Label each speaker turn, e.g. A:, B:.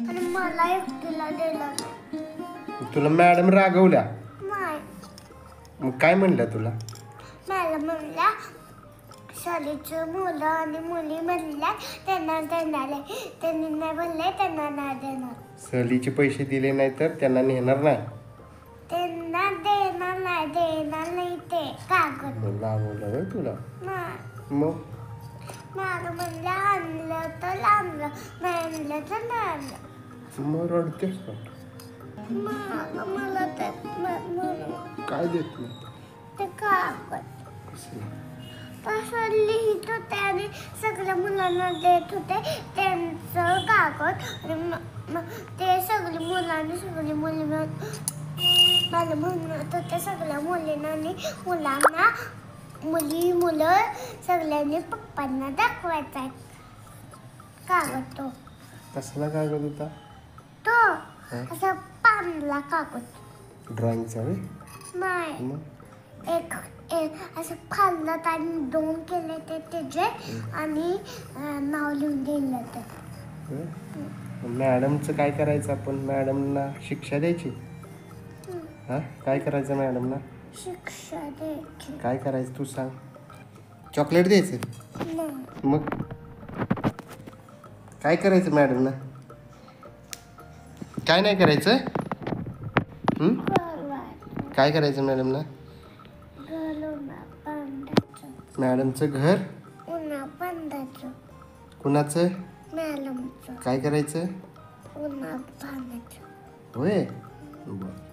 A: आणि मला एकटीला दिलं नाही.
B: तुला मॅडम रागवल्या?
A: नाही.
B: मग काय म्हणल्या तुला?
A: मला म्हणल्या शाळेची मुलं आणि मुली म्हणल्या त्यांना देणार आहे. त्यांनी नाही म्हणले त्यांना नाही देणार.
B: सहलीचे पैसे दिले नाही तर त्यांना नेणार नाही.
A: त्यांना देणार नाही ते कागद.
B: मग रागवलं होय तुला?
A: नाही.
B: मग
A: मला म्हणलं आणलं तर आणलं, नाही आणलं तर नाही आणलं.
B: मग रडतेस का?
A: मला ते
B: काय देत नाही?
A: ते कागद
B: कसलं?
A: तसं लिहित होते आणि सगळ्या मुलांना देत होते त्यांचं कागद. आणि ते सगळी मुलांनी सगळी मुली मला म्हणत होते सगळ्या मुलींना आणि मुलांना मुलं सगळ्यांनी पप्पांना दाखवायचा आहे कागद. तो
B: कसला कागद होता?
A: तो असा पांढरा कागद.
B: ड्रॉइंगचा होय?
A: नाही,
B: मग
A: एक असं फाडलं आणि 2 केले ते त्याचे आणि नाव लिहून दिलं ते.
B: मॅडमचं काय करायचं आपण? मॅडमना शिक्षा द्यायची? हा, काय करायचं मॅडमना?
A: शिक्षा द्यायची.
B: काय करायचं तू सांग? चॉकलेट द्यायचं?
A: नाही.
B: मग काय करायचं मॅडमना? काय नाही करायचं? काय करायचं मॅडमना? मॅडमचं घर
A: उन्हा बांधायचं.
B: कुणाचं?
A: मॅडमचं.
B: काय करायचं?
A: उन्हा बांधायचं.
B: होय. बरं.